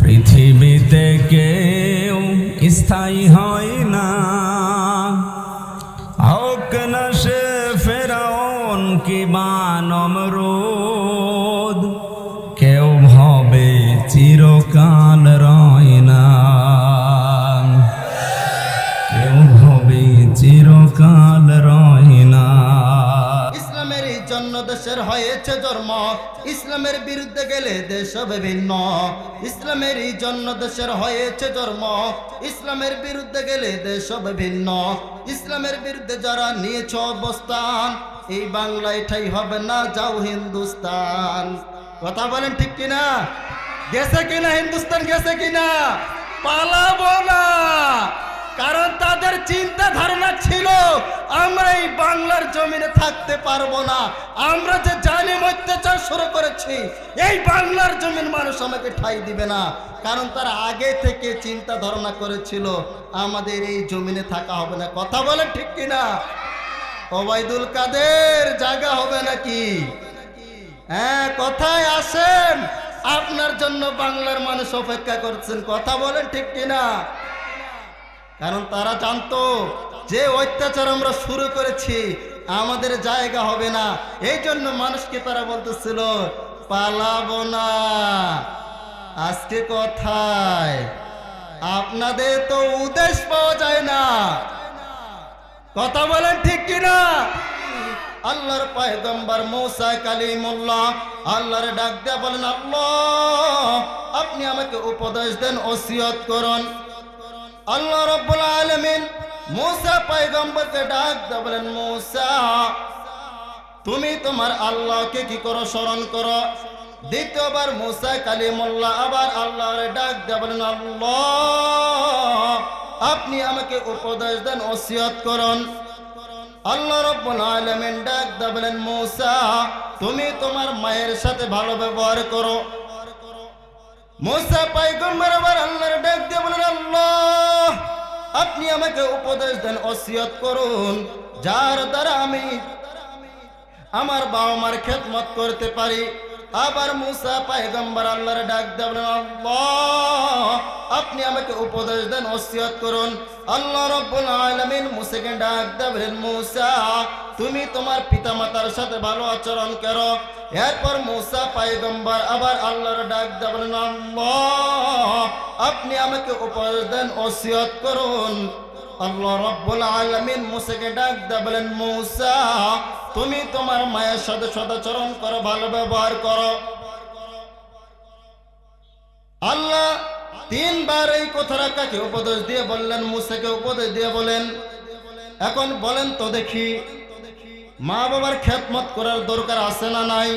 পৃথিবীতে কেউ স্থায়ী হয় না, হোক না সে ফেরাউন কিংবা নমরুদ, কেউ হবে চিরকাল রয় না, কেউ হবে চিরকাল রয় না। ইসলামের জন্য দেশের হয়েছে জন্ম, ইসলামের বিরুদ্ধে গেলে দেশ হবে ভিন্ন। ইসলামের জন্য দেশের হয়েছে জন্ম, ইসলামের বিরুদ্ধে গেলে দেশ হবে ভিন্ন। ইসলামের বিরুদ্ধে যারা নিয়েছ অবস্থান, এই বাংলায় ঠাই হবে না, যাও হিন্দুস্তান। কথা বলেন ঠিক কিনা? গেছে কিনা হিন্দুস্তান, গেছে কিনা? পালাবো না, কারণ তাদের চিন্তা ধারণা ছিল আমরা এই বাংলার জমিনে থাকতে পারবো না। আমরা যে জালিম অত্যাচার শুরু করেছি, এই বাংলার জমিন মানুষ আমাকে ঠাঁই দিবে না, কারণ তারা আগে থেকে চিন্তা ধারণা করেছিল আমাদের এই জমিনে থাকা হবে না। কথা বলেন ঠিক কিনা? ওবায়দুল কাদের জায়গা হবে নাকি? হ্যাঁ, কথায় আসেন, আপনার জন্য বাংলার মানুষ অপেক্ষা করছেন। কথা বলেন ঠিক কিনা? কারণ তারা জানতো যে অত্যাচার আমরা শুরু করেছি আমাদের জায়গা হবে না, এই জন্য মানুষকে তারা বলতেছিল পালাবো না। আজকে কথায় আপনাদের তো উদ্দেশ্য পাওয়া যায় না। কথা বলেন ঠিক কিনা? আল্লাহর পয়গম্বর মুসা কালিমুল্লাহ আল্লাহর ডাক দিয়ে বলেন, আল্লাহ আপনি আমাকে উপদেশ দেন, ওসিয়ত করুন। আল্লাহ রাব্বুল আলামিন মুসা পয়গম্বরকে ডাক দিয়ে বলেন, মুসা তুমি তোমার আল্লাহকে কি করো? স্মরণ করো। দ্বিতীয়বার মুসা কালিমুল্লাহ আবার আল্লাহর ডাক দিয়ে বলেন, আল্লাহ আপনি আমাকে উপদেশ দেন, ওসিয়ত করুন। আল্লাহ রাব্বুল আলামিন ডাক দিয়ে বলেন, মুসা তুমি তোমার মায়ের সাথে ভালো ব্যবহার করো। মুসা পয়গম্বর আবার আল্লাহর ডাক দিয়ে বলেন, আল্লাহ আপনি আমাকে উপদেশ দেন, ওসিয়ত করুন, যার দ্বারা আমি আমার বাবা মার খেদমত করতে পারি। আবার মুসা পয়গম্বর আল্লাহর ডাক দিয়ে বলেন, আল্লাহ আপনি আমাকে উপদেশ দেন, ওসিয়ত করুন। আল্লাহ রাব্বুল আলামিন মুসাকে ডাক দিয়ে বলেন, মুসা তুমি তোমার পিতামাতার সাথে ভালো আচরণ করো। এরপর মুসা পয়গম্বর আবার আল্লাহর ডাক দিয়ে বলেন, আল্লাহ আপনি আমাকে উপদেশ দেন, ওসিয়ত করুন। আল্লাহ রাব্বুল আলামিন মুসাকে ডাক দিয়ে বলেন, মুসা তুমি তোমার মায়ের সাথে সদাচরণ করো, ভালো ব্যবহার করো। আল্লাহ তিনবার এই কথাটা কাকে উপদেশ দিয়ে বললেন? মুসাকে উপদেশ দিয়ে বলেন। এখন বলেন তো দেখি, মা বাবার খেদমত করার দরকার আছে না নাই?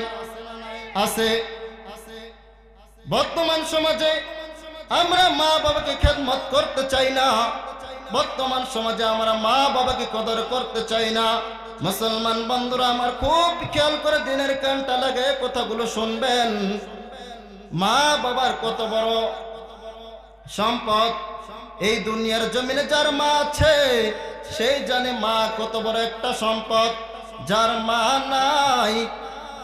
আছে। বর্তমান সমাজে আমরা মা বাবাকে খেদমত করতে চাই না, বর্তমান সমাজে আমরা মা বাবাকে কদর করতে চাই না। মুসলমান বন্ধুরা আমার খুব খেয়াল করে দিনের কানটা লাগে কথাগুলো শুনবেন। মা বাবার কত বড় সম্পদ। এই দুনিয়ার জমিনে যার মা আছে সেই জানে মা কত বড় একটা সম্পদ। যার মা নাই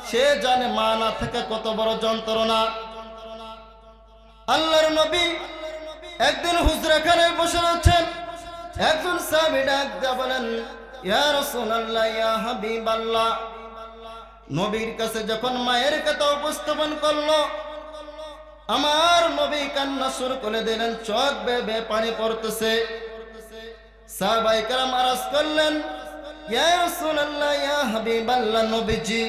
সে জানে মা না থাকা কত বড় যন্ত্রণা। আল্লাহর নবী একদিন হুজরাখানায় বসে আছেন, একজন সাহাবী ডাক দিয়ে বলেন, ইয়া রাসূলুল্লাহ ইয়া হাবিবাল্লাহ। নবীর কাছে যখন মায়ের কথা উপস্থাপন করলো, আমার নবী কান্না শুরু করে দিলেন, চোখ বেয়ে বেয়ে পানি পড়তেছে। সাহাবায়ে কেরাম আরজ করলেন, ইয়া রাসূলুল্লাহ ইয়া হাবিবাল্লাহ, নবীজি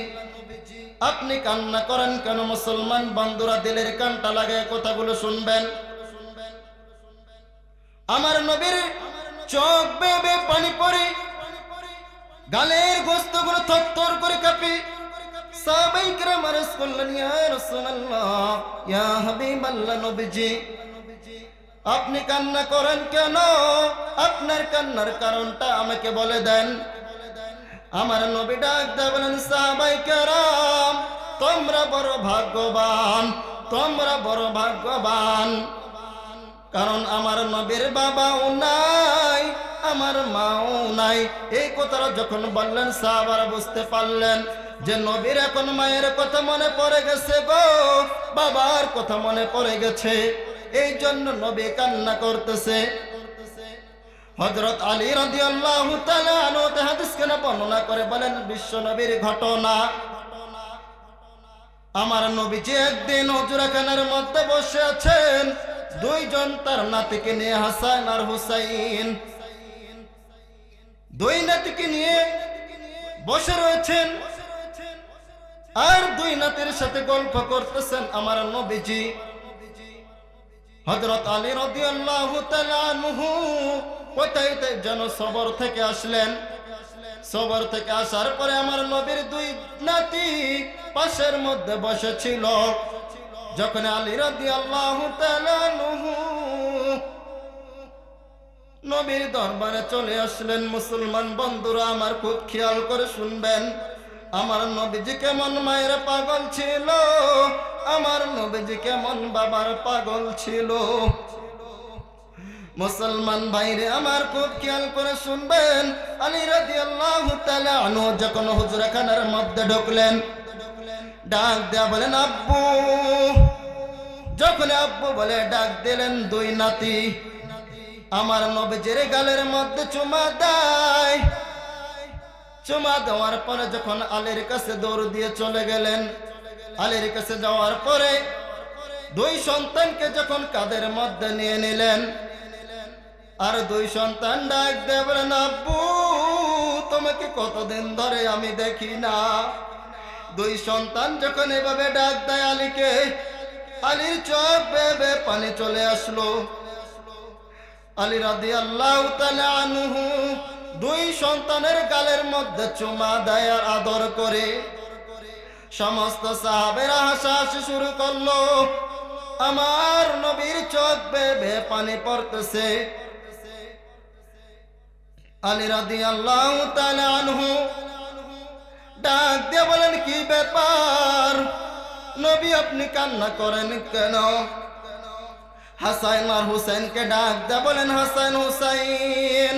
আপনি কান্না করেন কেন? মুসলমান বন্ধুরা দিলের কানটা লাগায় কথাগুলো শুনবেন। আমার নবীর চোখ বেয়ে বেয়ে পানি পড়ে, গালের গোস্তগুলো থরথর করে কাঁপে। সাহাবায়ে কেরাম আরজ করলেন, ইয়া রাসূলুল্লাহ ইয়া হাবিবাল্লাহ, নবীজি আপনি কান্না করেন কেন? আপনার কান্নার কারণটা আমাকে বলে দেন। আমার নবী ডাক দিয়ে বলেন, সাহাবায়ে কেরাম তোমরা বড় ভাগ্যবান, তোমরা বড় ভাগ্যবান, কারণ আমার নবীর বাবাও নাই, আমার মাও নাই। এই কথাটা যখন বললেন সাহাবারা বুঝতে পারলেন যে নবীর এখন মায়ের কথা মনে পড়ে গেছে গো, বাবার কথা মনে পড়ে গেছে। এই জন্য নবী কান্না করতেছে। হযরত আলী রাদিয়াল্লাহু তাআলা আনহু হাদিস কেন বর্ণনা করে বলেন, বিশ্ব নবীর ঘটনা, আমার নবীজি একদিন হুজরাখানার মধ্যে বসে আছেন, দুইজন তার নাতিকে নিয়ে, হাসান আর হুসাইন, দুই নাতিকে নিয়ে বসে রয়েছেন আর দুই নাতির সাথে গল্প করতেছেন আমার নবীজি। হযরত আলী রাদিয়াল্লাহু তাআলা আনহু কোথায় যেন সবর থেকে আসলেন। সবর থেকে আসার পরে আমার নবীর দুই নাতি পাশের মধ্যে বসেছিল। যখন আলী রাদিয়াল্লাহু তাআলা আনহু নবীর দরবারে চলে আসলেন, মুসলমান বন্ধুরা আমার খুব খেয়াল করে শুনবেন, আমার নবীজি কেমন মায়ের পাগল ছিল, আমার নবীজি কেমন বাবার পাগল ছিল। মুসলমান ভাইরে আমার খুব খেয়াল করে শুনবেন, আলী রাদিয়াল্লাহু তাআলা আনহু যখন হুজরাখানার মধ্যে ঢুকলেন, ডাক দেয়া বলেন আব্বু। যখন আব্বু বলে ডাক দিলেন, দুই নাতি আমার নবীজির গালের মধ্যে চুমা দেয়। চুমা দেওয়ার পরে যখন আলীর কাছে দৌড় দিয়ে চলে গেলেন, আলীর কাছে যাওয়ার পরে দুই সন্তানকে যখন কাঁধের মধ্যে নিয়ে নিলেন, আর দুই সন্তান ডাক দিয়ে বলেন আব্বু তোমাকে কতদিন ধরে আমি দেখি না। দুই সন্তান যখন এভাবে ডাক দেয় আলীকে, আলীর চোখ বেয়ে বেয়ে পানি চলে আসলো। আলী রাদিয়াল্লাহু তাআলা আনহু দুই সন্তানের গালের মধ্যে চুমা দেয় আর আদর করে। সমস্ত সাহাবেরা হাসাহাসি শুরু করলো। আমার নবীর চোখ বেয়ে বেয়ে পানি পড়তেছে। আলী রাদিয়াল্লাহু তাআলা আনহু ডাক দিয়ে বলেন কি ব্যাপার নবী আপনি কান্না করেন কেন? হাসান আর হুসাইনকে ডাক দিয়ে বলেন হাসান হুসাইন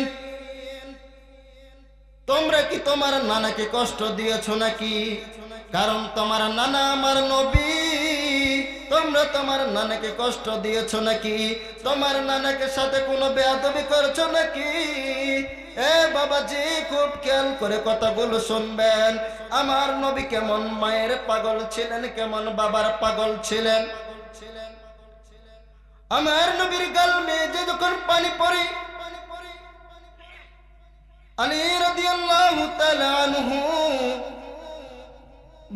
তোমরা কি তোমার নানাকে কষ্ট দিয়েছো নাকি? কারণ তোমার নানা আমার নবী। তোমরা তোমার নানাকে কষ্ট দিয়েছো নাকি? তোমার নানাকে সাথে কোনো বেয়াদবি করছো নাকি? এ বাবাজি খুব খেয়াল করে কথাগুলো শুনবেন। আমার নবী কেমন মায়ের পাগল ছিলেন, কেমন বাবার পাগল ছিলেন। আমার নবীর গাল মেজে যখন পানি পড়ে, আলী রাদিয়াল্লাহু তাআলা আনহু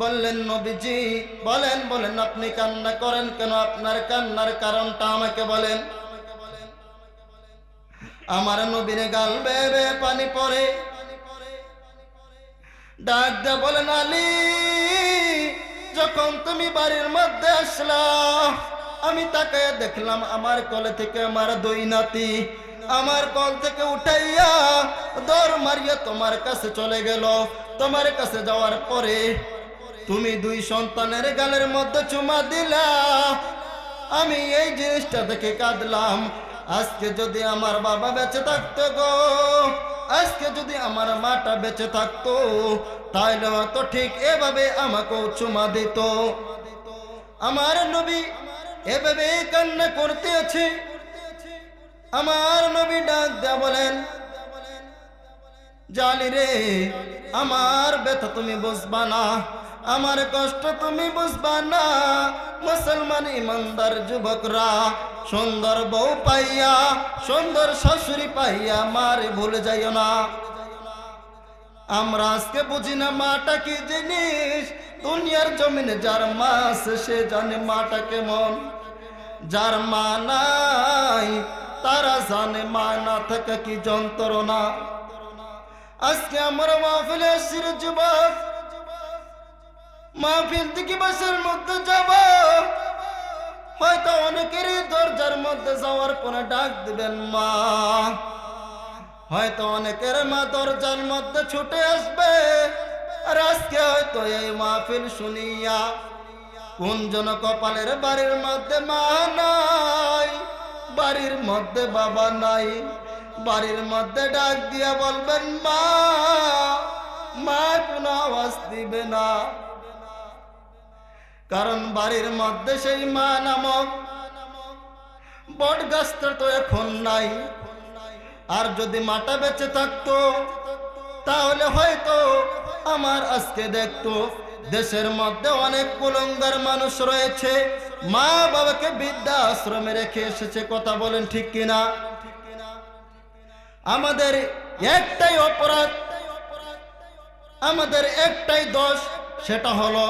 বললেন নবীজি বলেন বলেন আপনি কান্না করেন কেন? আপনার কান্নার কারণটা আমাকে বলেন। আমার নবীর গাল বেয়ে বেয়ে পানি পড়ে। ডাক দিয়ে বলেন আলী যখন তুমি বাড়ির মধ্যে আসলা আমি তাকে দেখলাম আমার কোলে থেকে আমার দুই নাতি আমার কোল থেকে উঠাইয়া দৌড় মারিয়া তোমার কাছে চলে গেল। তোমার কাছে যাওয়ার পরে তুমি দুই সন্তানের গালের মধ্যে চুমা দিলা। আমি এই জিনিসটা দেখে কাঁদলাম। আজকে যদি আমার বাবা বেঁচে থাকতো গো, আজকে যদি আমার মাটা বেঁচে থাকতো তাহলে তো ঠিক এভাবে আমাকেও চুমা দিত। আমার নবী এভাবে কান্না করতে আছে। আমার নবী ডাক দেয়া বলেন জালি রে আমার ব্যথা তুমি বুঝবা না, আমার কষ্ট তুমি বুঝবা না। মুসলমান ইমানদার যুবকরা সুন্দর বউ পাইয়া সুন্দর শাশুড়ি পাইয়া মারে ভুলে যাইও না। আমরা আজকে বুঝি না মাটা কি জিনিস। দুনিয়ার জমিনে যার মা আছে সে জানে মাটা কেমন। যার মা নাই তারা জানে মা না থাকা কি যন্ত্রণা। আজকে আমরা মাহফিলে এসেছি যুবক, মাহফিল থেকে বাসের মধ্যে যাব। হয়তো অনেকেরই দরজার মধ্যে যাওয়ার পরে ডাক দিবেন মা। হয়তো অনেকের মা দরজার মধ্যে ছুটে আসবে। আর আজকে হয়তো এই মাহফিল শুনিয়া কোন জন কপালের বাড়ির মধ্যে মা নাই, বাড়ির মধ্যে বাবা নাই, বাড়ির মধ্যে ডাক দিয়া বলবেন মা, মা কোনো আওয়াজ দিবে না। কারণ বাড়ির মধ্যে সেই মা নামক বট গাছটা তো এখন নাই, আর যদি মাটা বেঁচে থাকতো তাহলে হয়তো আমার আজকে দেখতো দেশের মধ্যে অনেক কুলাঙ্গার মানুষ রয়েছে, মা বাবাকে বৃদ্ধাশ্রমে রেখে এসেছে। কথা বলেন ঠিক কিনা? আমাদের একটাই অপরাধ, আমাদের একটাই দোষ, সেটা হলো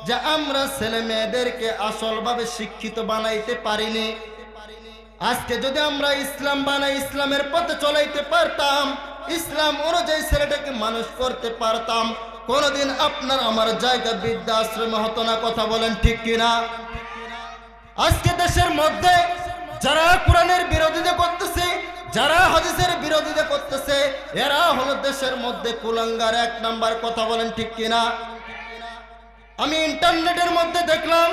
যে আমরা ছেলে মেয়েদেরকে আসলভাবে শিক্ষিত বানাইতে পারিনি। আজকে যদি আমরা ইসলাম বানাই, ইসলামের পথে চলাইতে পারতাম, ইসলাম অনুযায়ী ছেলেটাকে মানুষ করতে পারতাম, কোনদিন আপনার আমার জায়গা বৃদ্ধাশ্রমে হতো না। কথা বলেন ঠিক কিনা? আজকে দেশের মধ্যে যারা কোরআনের বিরোধিতা করতেছে, যারা হাদিসের বিরোধিতা করতেছে, এরা হলো দেশের মধ্যে কুলাঙ্গার এক নাম্বার। কথা বলেন ঠিক কিনা? আমি ইন্টারনেটের মধ্যে দেখলাম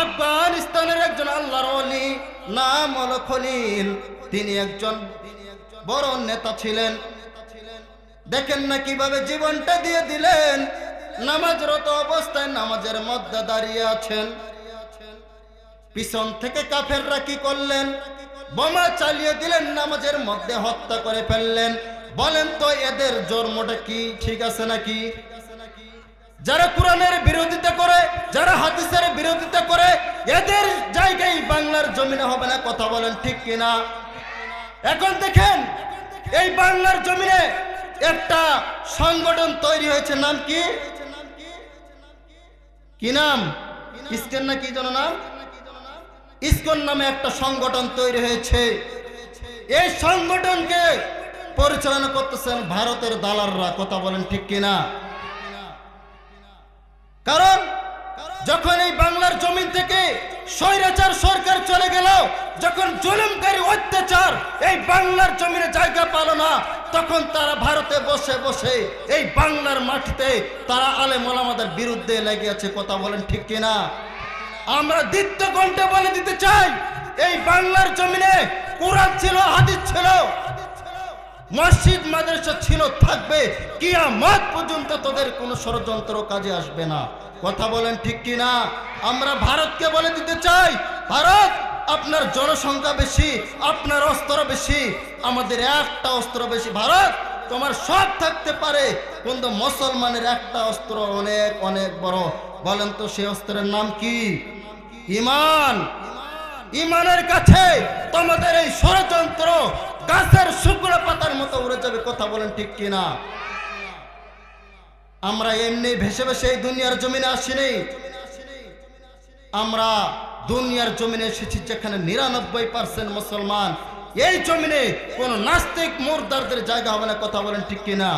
আফগানিস্তানের একজন আল্লাহর ওলি, নাম হলো খলিল, তিনি একজন বড় নেতা ছিলেন। দেখেন না কিভাবে জীবনটা দিয়ে দিলেন, নামাজরত অবস্থায় নামাজের মধ্যে দাঁড়িয়ে আছেন, পিছন থেকে কাফেররা কি করলেন? বোমা চালিয়ে দিলেন, নামাজের মধ্যে হত্যা করে ফেললেন। বলেন তো এদের জন্মটা কি ঠিক আছে নাকি? যারা কোরআনের বিরোধিতা করে, যারা হাদিসের বিরোধিতা করে, এদের জায়গায় বাংলার জমিনে হবে না। কথা বলেন ঠিক কিনা? এখন দেখেন এই বাংলার জমিনে একটা সংগঠন তৈরি হয়েছে, নাম কি? কি নাম? ইসকন না কি যেন নাম? ইসকন নামে একটা সংগঠন তৈরি হয়েছে। এই সংগঠনকে পরিচালনা করতেছেন ভারতের দালালরা। কথা বলেন ঠিক কিনা? কারণ যখন এই বাংলার জমিন থেকে স্বৈরাচার সরকার চলে গেল, যখন জুলুমকারী অত্যাচার এই বাংলার জমিনে জায়গা পেল না, তখন তারা ভারতে বসে বসে এই বাংলার মাটিতে তারা আলেম ওলামাদের বিরুদ্ধে লেগে আছে। কথা বলেন ঠিক কিনা? আমরা দ্বিতীয় কণ্ঠে বলে দিতে চাই, এই বাংলার জমিনে কোরআন ছিল, হাদিস ছিল, মসজিদ মাদ্রাসা ছিল, থাকবে, কিয়ামত পর্যন্ত তোদের কোনো ষড়যন্ত্র কাজে আসবে না। কথা বলেন ঠিক কিনা? আমরা ভারতকে বলে দিতে চাই, ভারত আপনার জনসংখ্যা বেশি, আপনার অস্ত্র বেশি, আমাদের একটা অস্ত্র বেশি। ভারত তোমার সব থাকতে পারে, কিন্তু মুসলমানের একটা অস্ত্র অনেক অনেক বড়। বলেন তো সেই অস্ত্রের নাম কি? ঈমান। ঈমানের কাছে তোমাদের এই ষড়যন্ত্র গাছের শুকনো পাতার মতো উড়ে যাবে। কথা বলেন ঠিক কিনা? আমরা এমনি ভেসে ভেসে এই দুনিয়ার জমিনে আসিনি, আমরা দুনিয়ার জমিনে এসেছি যেখানে 99% মুসলমান। এই জমিনে কোন নাস্তিক মুরদারদের জায়গা হবে না। কথা বলেন ঠিক কিনা?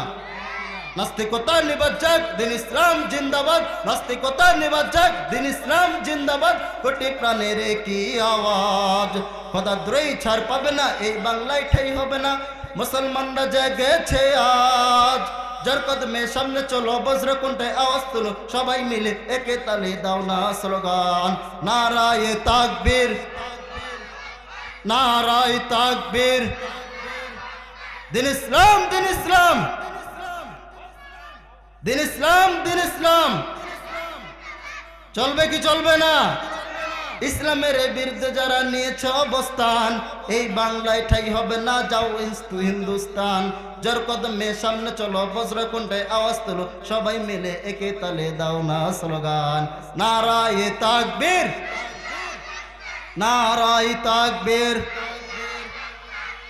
নাস্তিকতা নিবাদ যাক, দিন ইসলাম জিন্দাবাদ। নাস্তিকতা নিবাদ যাক, দিন ইসলাম জিন্দাবাদ। কোটি প্রাণের কি আওয়াজ, খোদাদ্রোহী ছাড় পাবে না, এই বাংলায় ঠাই হবে না। মুসলমানরা জেগেছে আজ, যার কদমে সামনে চলো, বজ্র কোনটায় আওয়াজ তুলো, সবাই মিলে একে তালে দাও না স্লোগান, নারায়ে তাকবীর, নারায়ে তাকবীর। দিন ইসলাম, দিন ইসলাম, দিন ইসলাম, দিন ইসলাম। চলবে কি চলবে না? ইসলামের বিরুদ্ধে যারা নিয়েছে অবস্থান, এই বাংলায় ঠাই হবে না, যাও হিন্দুস্তান। যার কদমে সামনে চলো, বজ্র কোনটায় আওয়াজ তুলো, সবাই মিলে একে তালে দাও না স্লোগান, নারায়ে তাকবীর, নারায়ে তাকবীর,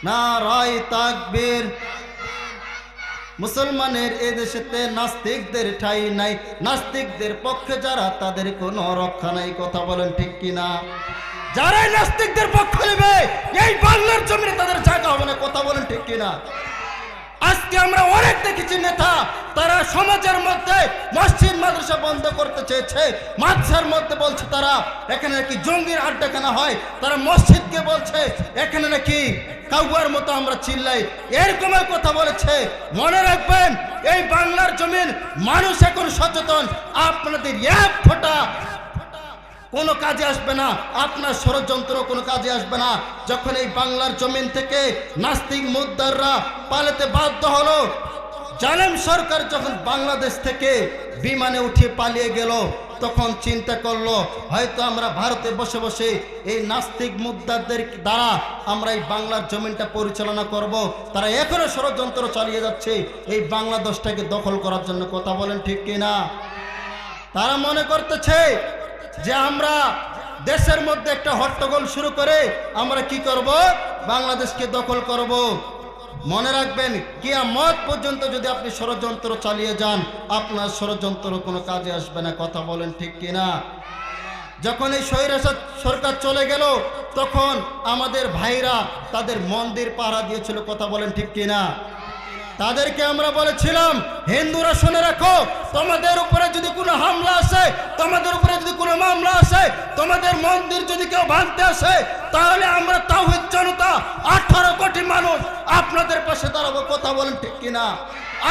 নারায়ে তাকবীর। মুসলমানের এ দেশেতে নাস্তিকদের ঠাই নাই, নাস্তিকদের পক্ষে যারা তাদের কোনো রক্ষা নাই। কথা বলেন ঠিক কিনা? যারাই নাস্তিকদের পক্ষ নেবে এই বাংলার জমিনে তাদের জায়গা হবে না। কথা বলেন ঠিক কিনা? আজকে আমরা অনেক দেখেছি নেতা, তারা সমাজের মধ্যে মসজিদ মাদ্রাসা বন্ধ করতে চেয়েছে, মাদ্রাসার মধ্যে বলছে তারা এখানে নাকি জঙ্গির আড্ডাখানা হয়, তারা মসজিদকে বলছে এখানে নাকি কাউয়ার মতো আমরা চিল্লাই, এরকম কথা বলেছে। মনে রাখবেন এই বাংলার জমিন মানুষ এখন সচেতন, আপনাদের এক ফোঁটা কোনো কাজে আসবে না, আপনার ষড়যন্ত্র কোনো কাজে আসবে না। যখন এই বাংলার জমিন থেকে নাস্তিক মুদ্দাররা পালাতে বাধ্য হলো, জালেম সরকার যখন বাংলাদেশ থেকে বিমানে উঠে পালিয়ে গেল, তখন চিন্তা করলো হয়তো আমরা ভারতে বসে বসে এই নাস্তিক মুদ্দাদের দ্বারা আমরা এই বাংলার জমিনটা পরিচালনা করব। তারা এখনো ষড়যন্ত্র চালিয়ে যাচ্ছে এই বাংলাদেশটাকে দখল করার জন্য। কথা বলেন ঠিক কিনা? তারা মনে করতেছে যে আমরা দেশের মধ্যে একটা হট্টগোল শুরু করে আমরা কি করব, বাংলাদেশকে দখল করব। মনে রাখবেন, কিয়ামত পর্যন্ত যদি আপনি ষড়যন্ত্র চালিয়ে যান, আপনার ষড়যন্ত্র কোনো কাজে আসবে না। কথা বলেন ঠিক কিনা? যখন এই স্বৈরাচার সরকার চলে গেল, তখন আমাদের ভাইরা তাদের মন্দির পাহারা দিয়েছিল। কথা বলেন ঠিক কিনা? তাদেরকে আমরা বলেছিলাম, হিন্দুরা শুনে রাখো, তোমাদের উপরে যদি কোনো হামলা আসে, তোমাদের উপরে যদি কোনো মামলা আসে, তোমাদের মন্দির যদি কেউ ভাঙতে আসে, তাহলে আমরা তাওহীদ জনতা 18 কোটি মানুষ আপনাদের পাশে দাঁড়াবো। কথা বলেন ঠিক কিনা?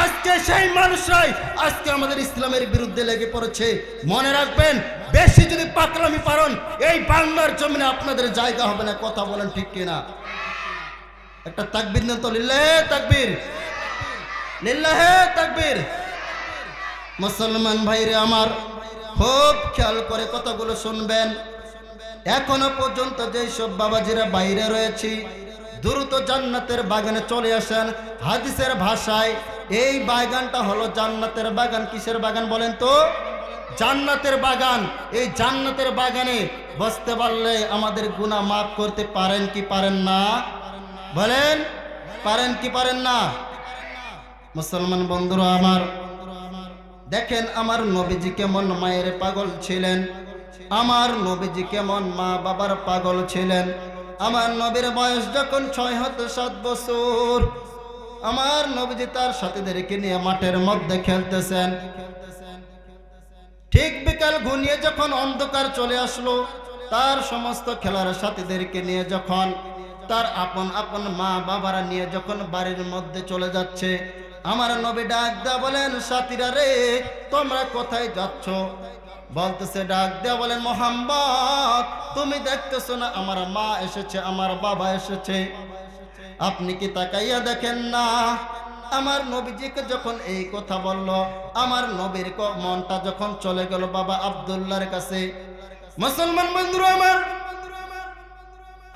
আজকে সেই মানুষরাই আজকে আমাদের ইসলামের বিরুদ্ধে লেগে পড়েছে। মনে রাখবেন, বেশি যদি পাকলামি পারেন, এই বাংলার জমিনে আপনাদের জায়গা হবে না। কথা বলেন ঠিক কিনা? একটা তাকবীর দেন তো, লিল্লাহে তাকবীর, লিল্লাহে তাকবীর। মুসলমান ভাইরে আমার, খুব খেয়াল করে কথাগুলো শুনবেন। এখনো পর্যন্ত যেই সব বাবাজিরা বাইরে রয়েছে, দ্রুত জান্নাতের বাগানে চলে আসেন। হাদিসের ভাষায় এই বাগানটা হলো জান্নাতের বাগান। কিসের বাগান বলেন তো? জান্নাতের বাগান। এই জান্নাতের বাগানে বসতে পারলে আমাদের গুনাহ মাফ করতে পারেন কি পারেন না? বলেন, পারেন কি পারেন না? মুসলমান বন্ধুরা আমার, দেখেন আমার নবীজি কেমন মায়ের পাগল ছিলেন, আমার নবীজি কেমন মা বাবার পাগল ছিলেন। আমার নবীর বয়স যখন 6-7 বছর, আমার নবীজি তার সাথীদেরকে নিয়ে মাঠের মধ্যে খেলতেছেন। ঠিক বিকাল ঘনিয়ে যখন অন্ধকার চলে আসলো, তার সমস্ত খেলার সাথীদেরকে নিয়ে যখন তার আপন আপন মা বাবারা নিয়ে যখন বাড়ির মধ্যে চলে যাচ্ছে, আমার নবী ডাক দেয়া বলেন, সাথীরা রে, তোমরা কোথায় যাচ্ছ? বলতেছে, ডাক দেয়া বলেন, মুহাম্মদ, তুমি দেখতেছো না আমার মা এসেছে, আমার বাবা এসেছে, আপনি কি তাকাইয়া দেখেন না? আমার নবীজিকে যখন এই কথা বলল, আমার নবীর মনটা যখন চলে গেল বাবা আব্দুল্লাহর কাছে। মুসলমান বন্ধুরা আমার,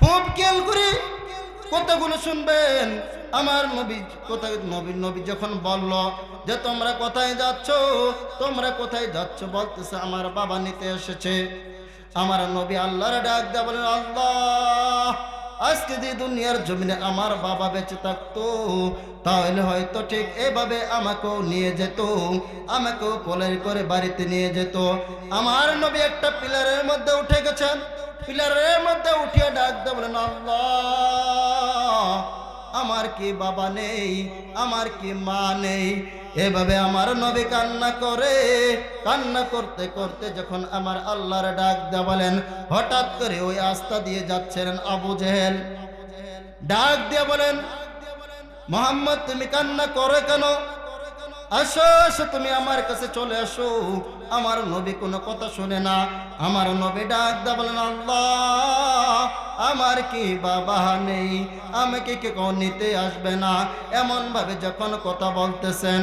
খুব খেয়াল করে কথাগুলো শুনবেন। আমার নবী যখন বলল যে তোমরা কোথায় যাচ্ছ, তোমরা কোথায় যাচ্ছ, বলতেছে আমার বাবা নিতে এসেছে। আমার নবী আল্লাহর ডাক দেয়া বলেন, আল্লাহ, আজকে যে দুনিয়ার জমিনে আমার বাবা বেঁচে থাকতো, তাহলে হয়তো ঠিক এভাবে আমাকেও নিয়ে যেত, আমাকেও কোলে করে বাড়িতে নিয়ে যেত। আমার নবী একটা পিলারের মধ্যে উঠে গেছেন, পিলারের মধ্যে উঠিয়ে ডাক দেয়া বলেন, আল্লাহ, আমার কি বাবা নেই, আমার কি মা নেই? এভাবে আমার নবী কান্না করে, কান্না করতে করতে যখন আমার আল্লাহর ডাক দেয়া বলেন, হঠাৎ করে ওই রাস্তা দিয়ে যাচ্ছিলেন আবু জেহেল। ডাক দিয়ে বলেন, মুহাম্মদ, তুমি কান্না করো কেন? আসো আসো, তুমি আমার কাছে চলে আসো। আমার নবী কোনো কথা শুনে না। আমার নবী ডাক দেয়া বলেন, আল্লাহ, আমার কি বাবা নেই, আমাকে কে কেউ নিতে আসবে না? এমন ভাবে যখন কথা বলতেছেন,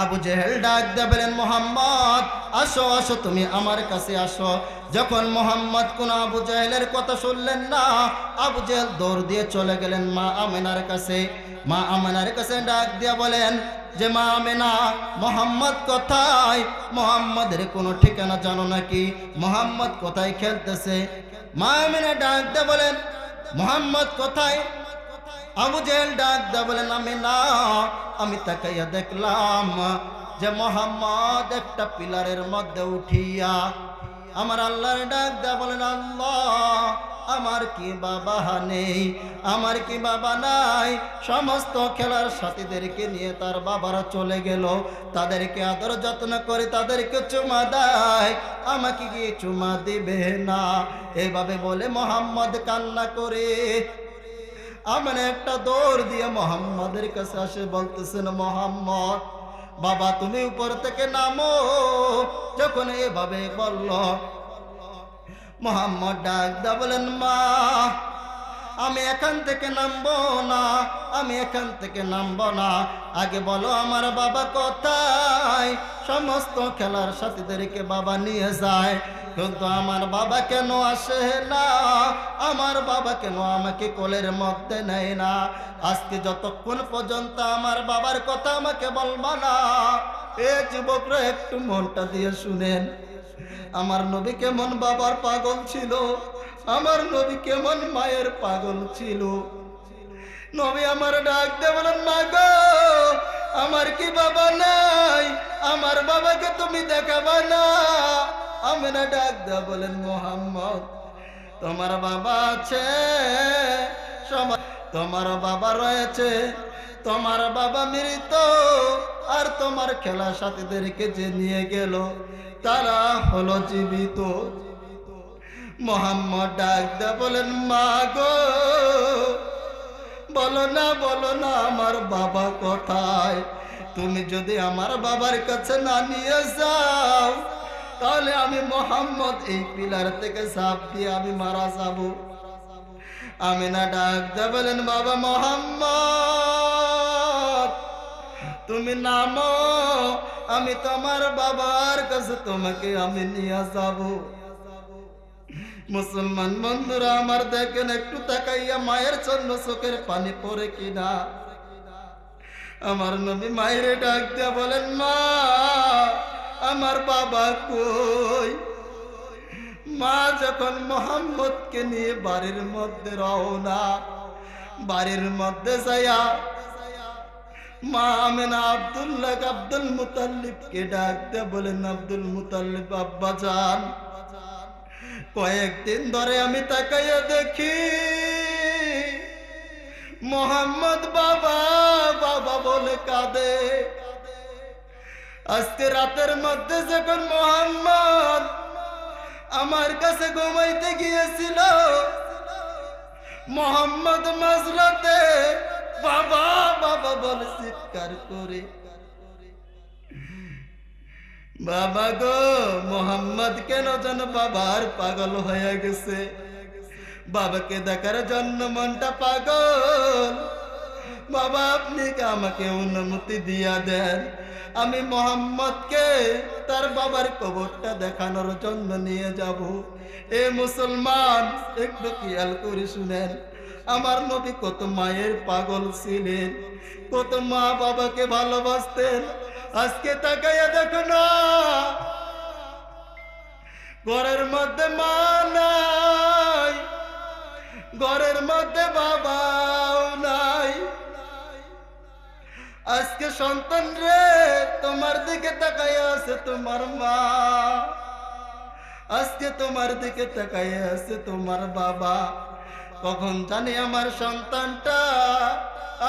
আবু জেহেল ডাক দেয়া বলেন, মুহাম্মদ, আসো আসো, তুমি আমার কাছে আসো। যখন মুহাম্মদ কোন আবু জেহেলের কথা শুনলেন না, আবু জেহেল দৌড় দিয়ে চলে গেলেন মা আমেনার কাছে। মা আমেনার কাছে ডাক দিয়া বলেন যে, মা আমেনা, মুহাম্মদ কোথায়? মুহাম্মদের কোনো ঠিকানা জানো নাকি? মুহাম্মদ কোথায় খেলতেছে? মা আমেনা ডাক দিয়া বলেন, মুহাম্মদ কোথায়? আবু জেহেল ডাক দেয়া বলেন, আমি তাকাইয়া দেখলাম যে মুহাম্মদ একটা পিলারের মধ্যে উঠিয়া। আমার আল্লাহর ডাক দেয়া বলেন, আল্লাহ, আমার কি বাবা নেই, আমার কি বাবা নাই? সমস্ত খেলার সাথীদেরকে নিয়ে তার বাবারা চলে গেল, তাদেরকে আদর যত্ন করে তাদেরকে চুমা দেয়, আমাকে কি চুমা দিবে না? এভাবে বলে মুহাম্মদ কান্না করে আমার একটা দৌড় দিয়ে মুহাম্মাদের কাছে আসে, বলতেছেন, মুহাম্মদ, বাবা তুমি উপর থেকে নামো। যখন এভাবে বলল, মুহাম্মদ ডাক দা বলেন, মা, আমি এখান থেকে নামবো না, আমি এখান থেকে নামবো না। আগে বলো আমার বাবা কোথায়? সমস্ত খেলার সাথীদেরকে বাবা নিয়ে যায়, কিন্তু আমার বাবা কেন আসে না? আমার বাবা কেন আমাকে কোলের মধ্যে নেয় না? আজকে যতক্ষণ পর্যন্ত আমার বাবার কথা আমাকে বলবা না, এ যুবকরা একটু মনটা দিয়ে শুনেন। আমার নবী কেমন বাবার পাগল ছিল, আমার নবী কেমন মায়ের পাগল ছিল। নবী আমার ডাক দিয়ে বলেন, মা গো, আমার কি বাবা নাই? আমার বাবাকে তুমি দেখাবা না? আমিনা ডাক দিয়ে বলেন, মোহাম্মদ, তোমার বাবা আছে, তোমার বাবা রয়েছে, তোমার বাবা মৃত, আর তোমার খেলা সাথীদেরকে যে নিয়ে গেল তারা হলো জীবিত। মোহাম্মদ ডাক দে বলেন, মা গো, বলো না, বলো না আমার বাবা কোথায়? তুমি যদি আমার বাবার কাছে না নিয়ে যাও, তাহলে আমি মোহাম্মদ এই পিলার থেকে ঝাঁপ দিয়ে আমি মারা যাব। আমিনা ডাক দে বলেন, বাবা মোহাম্মদ, তুমি নামো, আমি তোমার বাবার কাছে তোমাকে আমি নিয়ে যাব। মুসলমান বন্ধুরা আমার দেখেন, একটু তাকাইয়া মায়ের জন্য চোখের পানি পড়ে কিনা। আমার নবী মায়ের ডাক দিয়া বলেন, মা, আমার বাবা কই? মা যখন মোহাম্মদকে নিয়ে বাড়ির মধ্যে রওনা, বাড়ির মধ্যে যাইয়া মা আমেনা আব্দুল মুতাল্লিবকে ডাক দিয়ে বলেন, আব্দুল মুতাল্লিব আব্বা যান, কয়েকদিন ধরে আমি তাকাইয়া দেখি মোহাম্মদ বাবা বাবা বলে কাঁদে। আজকে রাতের মধ্যে যখন মোহাম্মদ আমার কাছে ঘুমাইতে গিয়েছিল, মোহাম্মদ মাঝরাতে বাবা বাবা বলে চিৎকার করে। বাবা গো, মোহাম্মদ কেন যেন বাবার পাগল হয়ে গেছে, বাবাকে দেখার জন্য মনটা পাগল। বাবা আপনি আমাকে অনুমতি দিয়া দেন, আমি মোহাম্মদকে তার বাবার কবরটা দেখানোর জন্য নিয়ে যাব। এ মুসলমান, একটু খেয়াল করে শুনেন, আমার নবী কত মায়ের পাগল ছিলেন, কত মা বাবাকে ভালোবাসতেন। আজকে তাকাইয়া দেখো না, ঘরের মধ্যে মা নাই, ঘরের মধ্যে বাবাও নাই। আজকে সন্তান রে, তোমার দিকে তাকাইয়া আছে তোমার মা, আজকে তোমার দিকে তাকাইয়া আছে তোমার বাবা। কখন জানি আমার সন্তানটা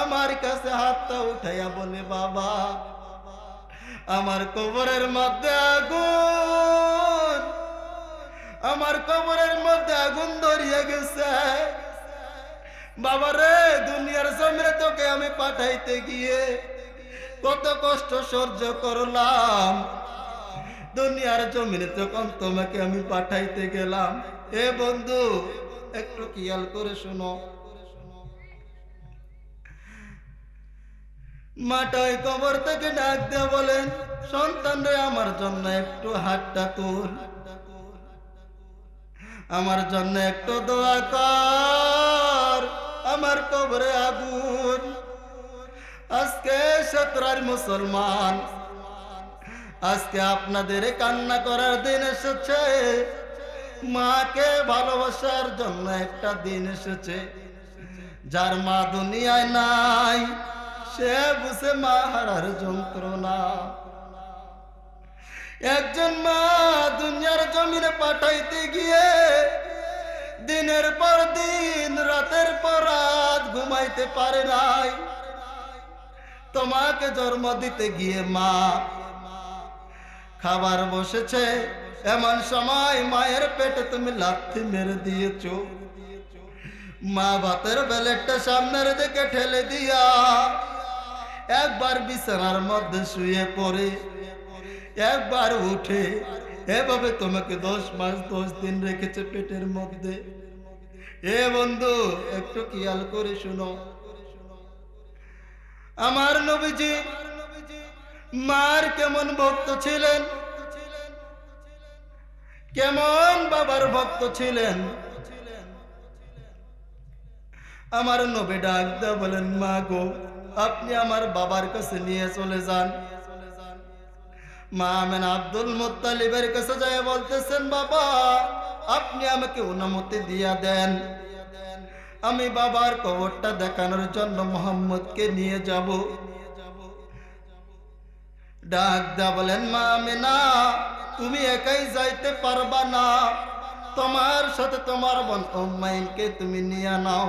আমার কাছে হাতটা উঠাইয়া বলে, বাবা আমার কবরের মধ্যে আগুন, আমার কবরের মধ্যে আগুন ধরিয়ে গেছে। বাবা রে, দুনিয়ার জমিনে তোকে আমি পাঠাইতে গিয়ে কত কষ্ট সহ্য করলাম, দুনিয়ার জমিনে তখন তোমাকে আমি পাঠাইতে গেলাম। এ বন্ধু, একটু খেয়াল করে শুনো। মাটায় কবর থেকে ডাক দিয়ে বলেন, সন্তান রে, আমার জন্য একটু হাতটা তুল, আমার জন্য একটু দোয়া কর, আমার কবরে আগুন। আজকে সতরার মুসলমান, আজকে আপনাদের কান্না করার দিন এসেছে, মাকে ভালোবাসার জন্য একটা দিন এসেছে। যার মা দুনিয়ায় নাই, সে বুঝে মা হারার যন্ত্রণা। একজন মা দুনিয়ার জমিনে পাঠাইতে গিয়ে দিনের পর দিন, রাতের পর রাত ঘুমাইতে পারে নাই। তোমাকে জন্ম দিতে গিয়ে মা খাবার বসেছে, এমন সময় মায়ের পেটে তুমি লাথি মেরে দিয়েছ। মা ভাতের বেলেটটা সামনের দিকে ঠেলে দিয়া একবার বিছানার মধ্যে শুয়ে পড়ে, একবার উঠে, এভাবে তোমাকে 10 মাস 10 দিন রেখেছে পেটের মধ্যে। এ বন্ধু একটু খেয়াল করে শুনো, আমার নবীজি মার কেমন ভক্ত ছিলেন, কেমন বাবার ভক্ত ছিলেন। আমার নবী ডাক দা বলেন, মা গো, আপনি আমার বাবার কাছে নিয়ে চলে যান। মা আমেনা আব্দুল মুত্তালিবের কাছে যায় বলতেছেন, বাবা আপনি আমাকে অনুমতি দিয়া দেন, আমি বাবার কবরটা দেখানোর জন্য মোহাম্মদকে নিয়ে যাব। ডাক দা বলেন, মা আমেনা তুমি একাই যাইতে পারবা না, তোমার সাথে তোমার বোন উম্মাইনকে তুমি নিয়ে নাও।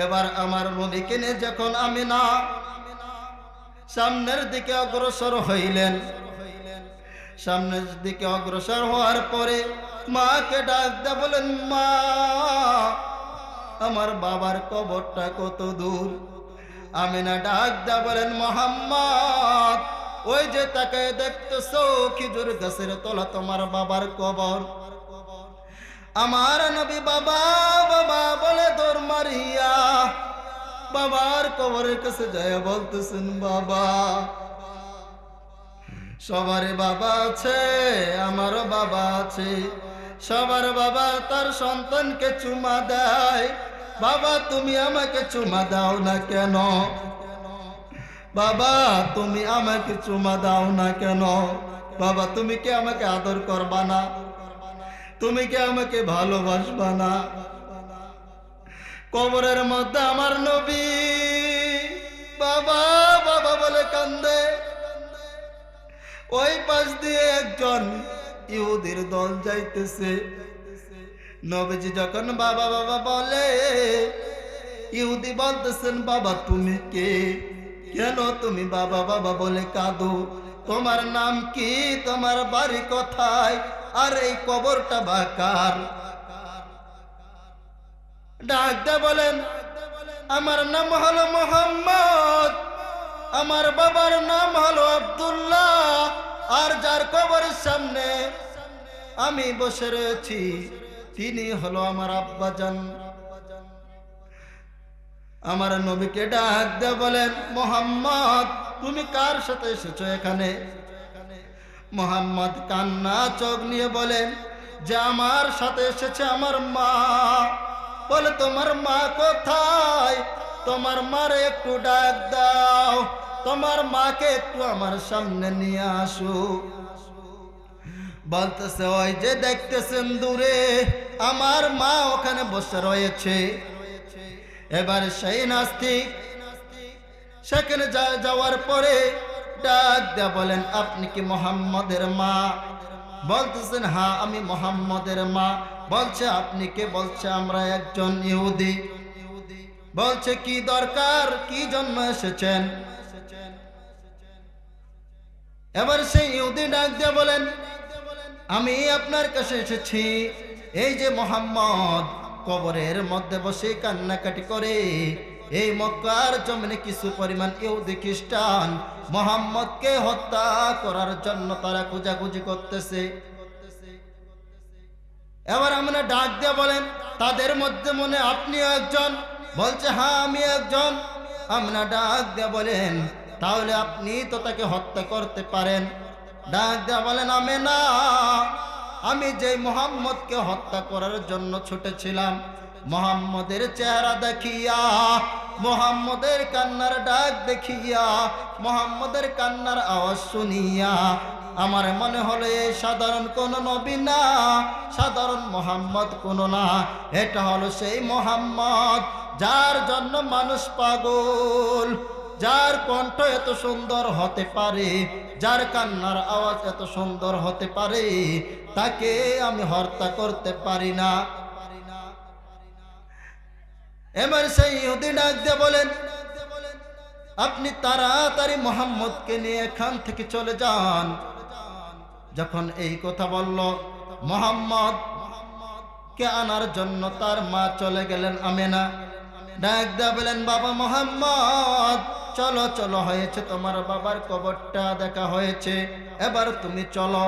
এবার আমার নবীকে নিয়ে যখন আমিনা সামনের দিকে অগ্রসর হইলেন, সামনের দিকে অগ্রসর হওয়ার পরে মাকে ডাক দা বলেন, মা আমার বাবার কবরটা কত দূর? আমিনা ডাক দা বলেন, মোহাম্মদ ওই যে তাকে দেখতেছো খেজুর গাছের তলা তোমার বাবার কবর। আমার নবী বাবা বাবা বলে দৌড় মারিয়া বাবার কবরের কাছে যায় বলতেছেন, বাবা সবার বাবা আছে, আমারও বাবা আছে, সবার বাবা তার সন্তানকে চুমা দেয়, বাবা তুমি আমাকে চুমা দাও না কেন? বাবা তুমি আমাকে চুমা দাও না কেন? বাবা তুমি কি আমাকে আদর করবা না? তুমি কি আমাকে ভালোবাসবা না? কবরের মধ্যে আমার নবী বাবা বাবা বলে কান্দে। ওই পাশ দিয়ে একজন ইহুদির দল যাইতেছে। নবীজি যখন বাবা বাবা বলে, ইহুদি বলতেছেন, বাবা তুমি কে? কেন তুমি বাবা বাবা বলে কাঁদো? তোমার নাম কি? তোমার বাড়ি কোথায়? আর এই কবরটা বা কার? ডাকতে বলেন, আমার নাম হলো মোহাম্মদ, আমার বাবার নাম হলো আব্দুল্লাহ, আর যার কবরের সামনে আমি বসে রয়েছি তিনি হলো আমার আব্বাজান। আমার নবীকে ডাক দে বলেন, মোহাম্মদ তুমি কার সাথে এসেছো এখানে? মোহাম্মদ কান্না চোখ নিয়ে বলেন যে আমার সাথে এসেছে আমার মা। বলে তোমার মা কোথায়? তোমার মারে একটু ডাক দাও, তোমার মাকে একটু আমার সামনে নিয়ে আসো। বলতেছে, ওই যে দেখতেছেন দূরে আমার মা ওখানে বসে রয়েছে। এবার সেই নাস্তিক সেখানে যাওয়ার পরে ডাক দেয়া বলেন, আপনি কি মোহাম্মদের মা? বলতেছেন, হ্যাঁ আমি মোহাম্মদের মা। বলছে, আপনি কে? বলছে, আমরা একজন ইহুদি। বলছে, কি দরকার, কি জন্য এসেছেন? এবার সেই ইহুদি ডাক দিয়ে বলেন, আমি আপনার কাছে এসেছি, এই যে মোহাম্মদ কবরের মধ্যে বসে কান্নাকাটি করে, এই মক্কার জমিনে কিছু পরিমাণ ইহুদি খ্রিস্টান মোহাম্মদকে হত্যা করার জন্য তারা খোঁজাখুঁজি করতেছে। এবার আমরা ডাক দিয়ে বলেন, তাদের মধ্যে মনে আপনিও একজন? বলছে, হ্যাঁ আমি একজন। আমরা ডাক দিয়ে বলেন, তাহলে আপনি তো তাকে হত্যা করতে পারেন। ডাক দিয়ে বলেন, আমি যে মোহাম্মদকে হত্যা করার জন্য ছুটেছিলাম, মোহাম্মদের চেহারা দেখিয়া, মোহাম্মদের কান্নার ডাক দেখিয়া, মোহাম্মদের কান্নার আওয়াজ শুনিয়া আমার মনে হলো এই সাধারণ কোন নবী না, সাধারণ মোহাম্মদ কোন না, এটা হলো সেই মোহাম্মদ যার জন্য মানুষ পাগল, যার কণ্ঠ এত সুন্দর হতে পারে, যার কান্নার আওয়াজ এত সুন্দর হতে পারে, তাকে আমি হত্যা করতে পারি না। এবার সেই ইহুদি ডাক দিয়ে বলেন, আপনি তাড়াতাড়ি মোহাম্মদকে নিয়ে এখান থেকে চলে যান। যখন এই কথা বলল, মোহাম্মদ কে আনার জন্য তার মা চলে গেলেন আমেনা। ডাক দিয়ে বলেন, বাবা মোহাম্মদ চলো চলো, হয়েছে তোমার বাবার কবরটা দেখা হয়েছে, এবার তুমি চলো।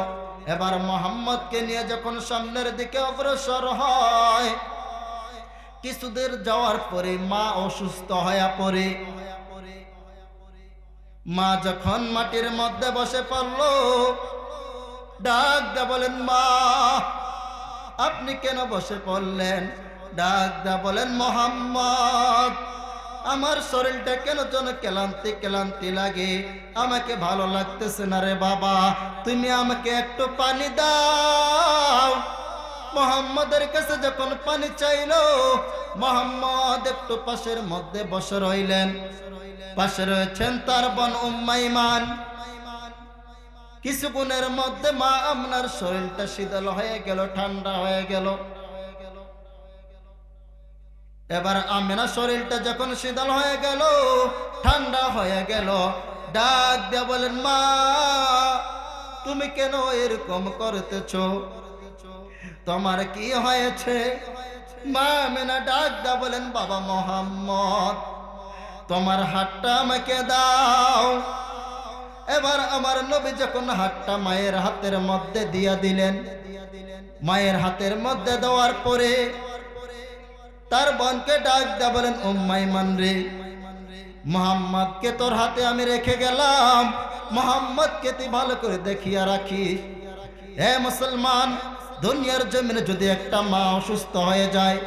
এবার মোহাম্মদকে নিয়ে যখন সামনের দিকে অগ্রসর হয়, কিছুদের যাওয়ার পরে মা অসুস্থ হয়ে পড়ে। মা যখন মাটির মধ্যে বসে পড়ল, ডাক দা বলেন, মা আপনি কেন বসে পড়লেন? ডাক দা বলেন, মোহাম্মদ আমার শরীরটা কেন যেন ক্লান্তি ক্লান্তি লাগে, আমাকে ভালো লাগতেছে না রে বাবা, তুমি আমাকে একটু পানি দাও। মোহাম্মদের কাছে যখন পানি চাইলো, মোহাম্মদ একটু পাশের মধ্যে বসে রইলেন। পাশে রয়েছেন তার বোন উম্মে ঈমান। কিছুক্ষণের মধ্যে মা আমনার শরীরটা শীতল হয়ে গেল, ঠান্ডা হয়ে গেল। এবার আমেনা শরীরটা যখন শীতল হয়ে গেল, ঠান্ডা হয়ে গেল, ডাক দিয়ে বলেন, মা তুমি কেন এরকম করতেছ? তোমার কি হয়েছে? মা আমেনা ডাক দিয়ে বলেন, বাবা মোহাম্মদ তোমার হাতটা আমাকে দাও। এবার আমার নবী যখন হাতটা মায়ের হাতের মধ্যে দিয়া দিলেন, মায়ের হাতের মধ্যে দেওয়ার পরে তার বোনকে ডাক দিয়া বলেন, উম্মে ঈমান রে, মুহাম্মদকে তোর হাতে আমি রেখে গেলাম, মুহাম্মদকে তুই ভালো করে দেখিয়া রাখিস। হে মুসলমান, দুনিয়ার জমিনে যদি একটা মা অসুস্থ হয়ে যায়,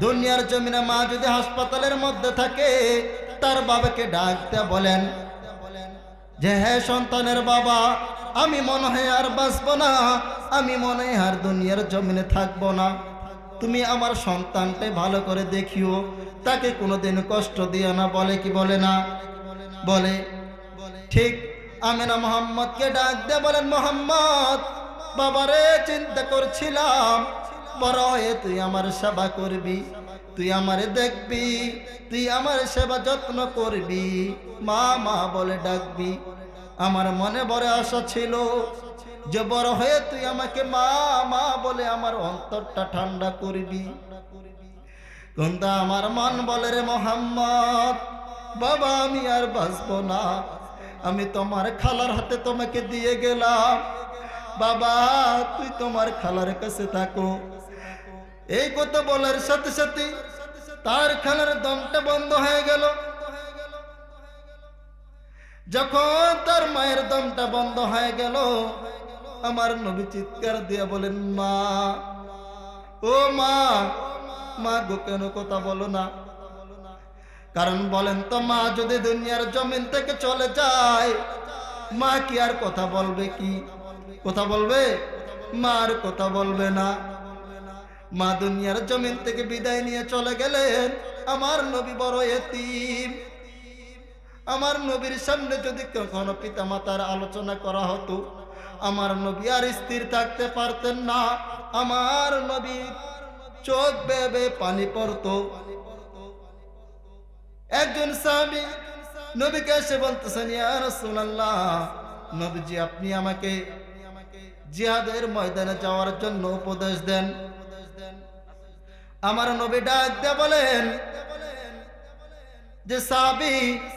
দুনিয়ার জমিনে মা যদি হাসপাতালের মধ্যে থাকে, তার বাবাকে ডাক দিয়া বলেন যে, হে সন্তানের বাবা, আমি মনে হয় আর বাঁচবো না, আমি মনে হয় আর দুনিয়ার জমিনে থাকবো না, তুমি আমার সন্তানকে ভালো করে দেখিও, তাকে কোনোদিন কষ্ট দিও না। বলে কি বলে না? বলে। ঠিক আমেনা মোহাম্মদকে ডাক দিয়ে বলেন, মোহাম্মদ বাবারে চিন্তা করছিলাম, বড় হয়ে তুই আমার সেবা করবি, তুই আমারে দেখবি, তুই আমার সেবা যত্ন করবি, মা মা বলে ডাকবি। আমার মনে বড় আশা ছিল যে বড় হয়ে তুই আমাকে মা মা বলে আমার অন্তরটা ঠান্ডা করবি। কিন্তু আমার মন বলে, রে মোহাম্মদ বাবা আমি আর বাঁচবো না, আমি তোমার খালার হাতে তোমাকে দিয়ে গেলাম, বাবা তুই তোমার খালার কাছে থাকো। এই কথা বলার সাথে সাথে তার খালার দমটা বন্ধ হয়ে গেল। যখন তার মায়ের দমটা বন্ধ হয়ে গেল, আমার নবী চিৎকার দিয়ে বলেন, মা ও মা, মা গো কেন কথা বলো না? কারণ বলেন তো, মা যদি দুনিয়ার জমিন থেকে চলে যায়, মা কি আর কথা বলবে? কি কথা বলবে? মা আর কথা বলবে না। মা দুনিয়ার জমিন থেকে বিদায় নিয়ে চলে গেলেন। আমার নবী বড় এতিম। আমার নবীর সামনে যদি কখনো পিতা মাতার আলোচনা করা হতো, আমার নবী আর স্থির থাকতে পারতেন না। আমার নবী চোখ বেয়ে বেয়ে পানি পড়তো। একজন সাহাবী নবীকে এসে বলতেছেন, ইয়া রাসূলুল্লাহ, নবীজি আপনি আমাকে জিহাদের ময়দানে যাওয়ার জন্য উপদেশ দেন। আমার নবী ডাক দিয়ে বলেন যে, সাহাবী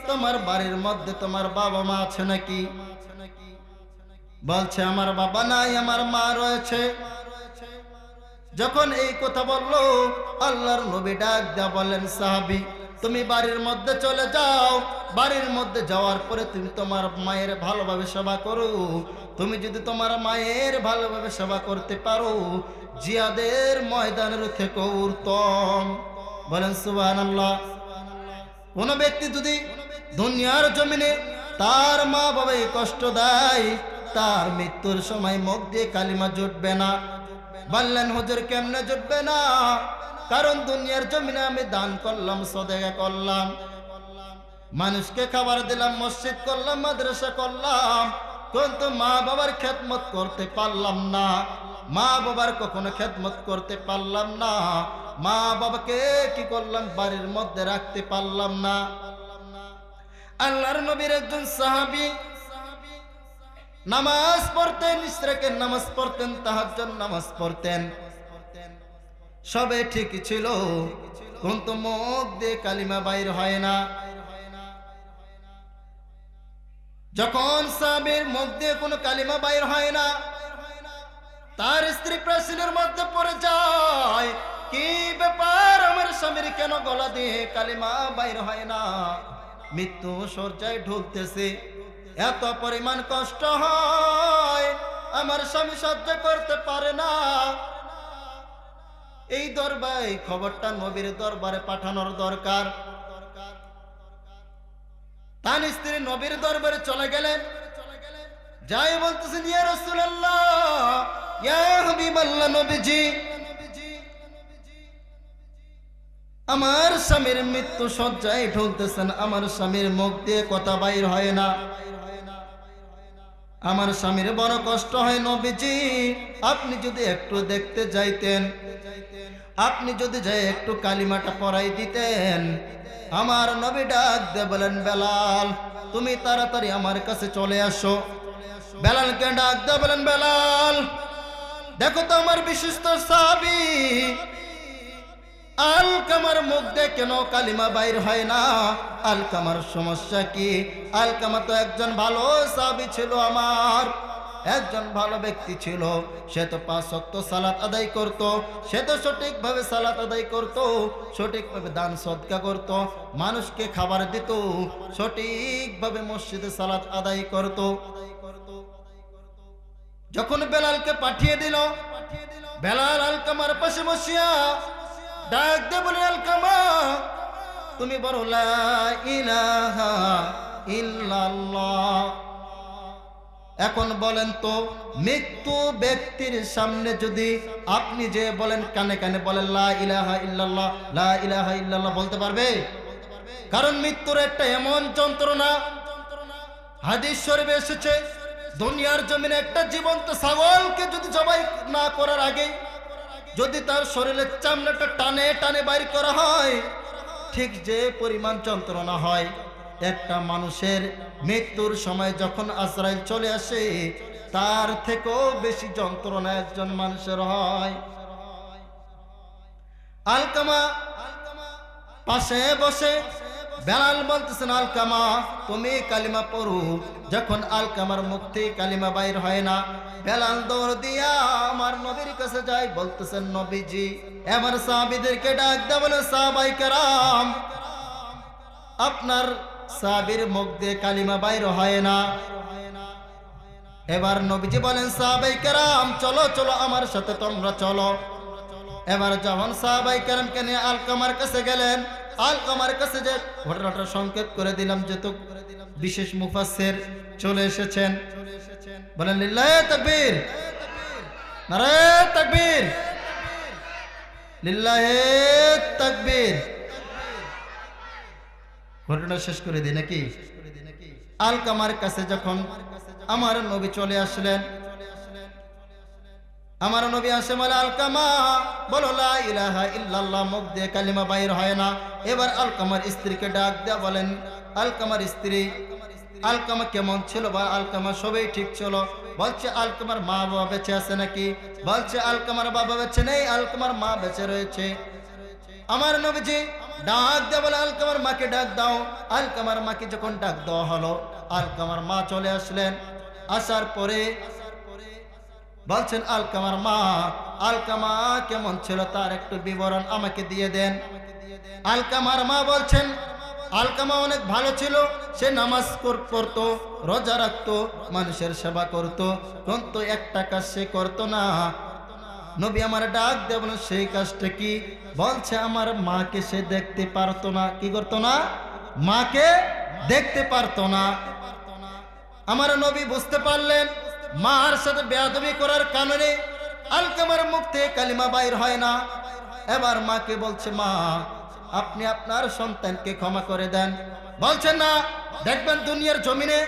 তোমার বাড়ির মধ্যে তোমার বাবা মা আছে নাকি? বলছে, আমার বাবা নাই, আমার মা রয়েছে। যখন এই কথা বললো, আল্লাহর নবী ডাক দিয়া বলেন, সাহাবী তুমি বাড়ির মধ্যে চলে যাও, বাড়ির মধ্যে যাওয়ার পরে তুমি তোমার মায়ের ভালোভাবে সেবা করো। তুমি যদি তোমার মায়ের ভালোভাবে সেবা করতে পারো, জিহাদের ময়দানের থেকেও উত্তম। বলেন সুবহানাল্লাহ। কোন ব্যক্তি যদি দুনিয়ার জমিনে তার মা বাবাকে কষ্ট দেয়, তার মৃত্যুর সময় মুখ দিয়ে কালিমা জুটবে না। বললেন, হুজুর কেমনে জুটবে না? কারণ দুনিয়ার জমিনে আমি দান করলাম, সদকা করলাম, মানুষকে খাবার দিলাম, মসজিদ করলাম, মাদ্রাসা করলাম, কিন্তু মা বাবার খেদমত করতে পারলাম না। মা বাবার কখনো খেদমত করতে পারলাম না। মা বাবাকে কি করলাম? বাড়ির মধ্যে রাখতে পারলাম না। আল্লাহর নবীর একজন সাহাবী নামাজ পড়তেন, ইশরাকের নামাজ পড়তেন, তাহাজ্জুদ নামাজ পড়তেন, সবে ঠিকই ছিল, কিন্তু মুখ দিয়ে কালিমা বাইর হয় না। যখন সাহাবীর মুখ দিয়ে কোনো কালিমা বাইর হয় না, তার স্ত্রী প্রশ্নের মধ্যে পড়ে যায়, কি ব্যাপার আমার স্বামীর কেন গলা দিয়ে কালিমা বাইর হয় না? মৃত্যু শয্যায় ঢুকতেছে, এত পরিমাণ কষ্ট হয়, আমার স্বামী সহ্য করতে পারে না। এই দরবারে খবরটা নবীর দরবারে পাঠানোর দরকার। তার স্ত্রী নবীর দরবারে চলে গেলেন, যাই বলতেছেন, ইয়া রাসূলুল্লাহ, ইয়া হাবিবাল্লাহ, নবীজি, আমার স্বামীর মৃত্যু শয্যায় ঢুকতেছেন, আমার স্বামীর মুখ দিয়ে কথা বাইর হয় না, আমার স্বামীর বড় কষ্ট হয়। নবীজি, আপনি যদি একটু দেখতে যাইতেন, আপনি যদি যাই একটু কালিমাটা পড়াই দিতেন। আমার নবী ডাক দিয়ে বলেন, বেলাল, তুমি তাড়াতাড়ি আমার কাছে চলে আসো। বেলালকে ডাক দিয়ে বলেন, বেলাল, দেখো তো আমার বিশিষ্ট সাহাবী আলকামার মুখ দিয়ে কেন কালিমা বাইর হয় না? আলকামার সমস্যা কি? আলকামা তো একজন ভালো সাহাবী ছিল, আমার একজন ভালো ব্যক্তি ছিল। সে তো 5 ওয়াক্ত সালাত আদায় করত, সে তো সঠিকভাবে সালাত আদায় করত, সঠিকভাবে দান সদকা করত, মানুষকে খাবার দিত, সঠিকভাবে মসজিদে সালাত আদায় করত। যখন বেলালকে পাঠিয়ে দিল, বেলাল আলকামার পাশে বসিয়া ডাক দে বলে, আলকামা, তুমি বলো লা ইলাহা ইল্লাল্লাহ। এখন বলেন তো, মৃত্যু ব্যক্তির সামনে যদি আপনি যে বলেন, কানে কানে বলেন লা ইলাহা ইল্লাল্লাহ, লা ইলাহা ইল্লাল্লাহ, বলতে পারবে? কারণ মৃত্যুর একটা এমন যন্ত্রণা, হাদিস শরীফে এসেছে, দুনিয়ার জমিনে একটা জীবন্ত ছাগলকে যদি জবাই না করার আগে যদি তার শরীরের চামড়াটা টানে টানে বাইর করা হয়, ঠিক যে পরিমাণ যন্ত্রণা হয়, একটা মানুষের মৃত্যুর সময় যখন আজরাইল চলে আসে, তার থেকেও বেশি যন্ত্রণা একজন মানুষের হয়। আলকামা পাশে বসে বেলাল বলতেছেন, আলকামা, তুমি কালিমা পড়ো। যখন আলকামার মুখ থেকে কালিমা বাইর হয় না, বেলাল দৌড় দিয়া আমার নবীর কাছে যায়, বলতেছেন, নবীজি, এবার সাহাবীদেরকে ডাক দেয়া বলে, সাহাবায়ে কেরাম, আপনার সাহাবীর মুখ দিয়ে কালিমা বাইর হয় না। এবার নবীজি বলেন, সাহাবায়ে কেরাম, চলো চলো আমার সাথে তোমরা চলো। এবার যখন সাহাবায়ে কেরামকে নিয়ে আলকামার কাছে গেলেন, আলকামার কাছে যে ঘটনাটা সংক্ষেপ করে দিলাম, যেহেতু বিশেষ মুফাসসির চলে এসেছেন, বলেন লিল্লাহি তাকবীর, নারায়ে তাকবীর, লিল্লাহি তাকবীর। ঘটনা শেষ করে দিই নাকি? আলকামার কাছে যখন আমার নবী চলে আসলেন, আমার নবী আসে বলে, আলকামা, বলো লা ইলাহা ইল্লাল্লাহ, মুখ দিয়ে কালিমা বাইর হয় না। এবার আলকামার স্ত্রীকে ডাক দেয়া বলেন, আলকামার স্ত্রী, আলকামা কেমন ছিল? বা আলকামা সবই ঠিক ছিল। বলছে, আলকামার মা বাবা বেঁচে আছে নাকি? বলছে, আলকামার বাবা বেঁচে নেই, আলকামার মা বেঁচে রয়েছে। আমার নবীজি ডাক দেয়া বলে, আলকামার মাকে ডাক দাও। আলকামার মাকে যখন ডাক দেওয়া হলো, আলকামার মা চলে আসলেন। আসার পরে বলছেন, আলকামার মা, আলকামা কেমন ছিল তার একটু বিবরণ আমাকে দিয়ে দেন। আলকামার মা বলছেন, আলকামা অনেক ভালো ছিল, সে নামাজ পড়তো, রোজা রাখতো, মানুষের সেবা করত, কিন্তু একটা কাজ সে করতো না। নবী আমার ডাক দিয়ে বলেন, সেই কাজটা কি? বলছে, আমার মাকে সে দেখতে পারতো না। কি করতো না? মাকে দেখতে পারতো না। আমার নবী বুঝতে পারলেন, মার সাথে বেয়াদবি করার কারণে আলকামার মুখ থেকে কালিমা বাইর হয় না। এবার মাকে বলছে, মা, আপনি আপনার সন্তানকে ক্ষমা করে দেন। বলছেন না, দেখবেন দুনিয়ার জমিনে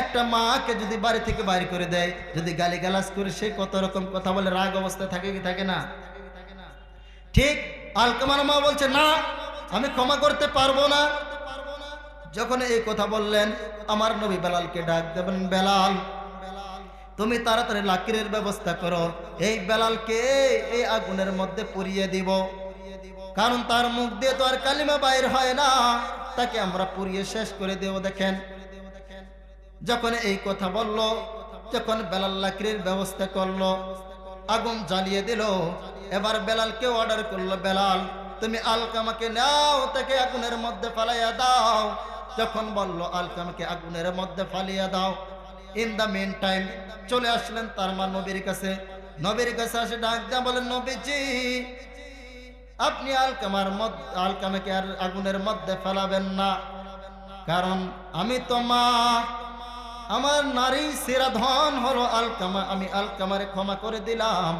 একটা মাকে যদি বাড়ি থেকে বাইর করে দেয়, যদি গালিগালাজ করে, সে কত রকম কথা বলে, রাগ অবস্থায় থাকে কি থাকে না? ঠিক আলকামার মা বলছে, না, আমি ক্ষমা করতে পারবো না। যখন এই কথা বললেন, আমার নবী বেলালকে ডাক দেবেন, বেলাল, তুমি তাড়াতাড়ি লাকড়ির ব্যবস্থা করো, এই বেলালকে এই আগুনের মধ্যে পুড়িয়ে দিব, কারণ তার মুখ দিয়ে তো আর কালিমা বাইর হয় না, তাকে আমরা পুড়িয়ে শেষ করে দেব। দেখেন, যখন এই কথা বলল, যখন বেলাল লাকড়ির ব্যবস্থা করলো, আগুন জ্বালিয়ে দিল। এবার বেলালকে অর্ডার করলো, বেলাল, তুমি আলকামাকে নাও, তাকে আগুনের মধ্যে ফালাইয়া দাও। যখন বলল আলকামাকে আগুনের মধ্যে ফালিয়া দাও, ইন দা মেন টাইম চলে আসলেন তার মা নবীর কাছে। নবীর কাছে আসে ডাক দিয়া বলেন, নবীজি আপনি আলকামাকে আর আগুনের মধ্যে ফেলাবেন না, কারণ আমি তো মা, আমার নারী সেরা ধন হলো আলকামা, আমি আলকামারে ক্ষমা করে দিলাম,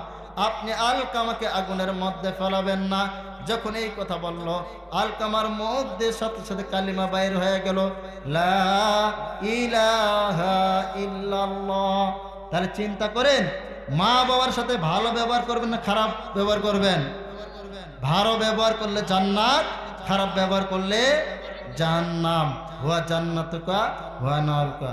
আপনি আলকামাকে আগুনের মধ্যে ফেলাবেন না। যখন এই কথা বলল, আলকামার মধ্যে সাথে সাথে কালিমা বাইর হয়ে গেল, লা ইলাহা ইল্লাল্লাহ। তাহলে চিন্তা করেন, মা বাবার সাথে ভালো ব্যবহার করবেন না খারাপ ব্যবহার করবেন? ভালো ব্যবহার করলে জান্নাত, খারাপ ব্যবহার করলে জাহান্নাম। হুয়া জান্নাতুকা হুয়া নারুকা।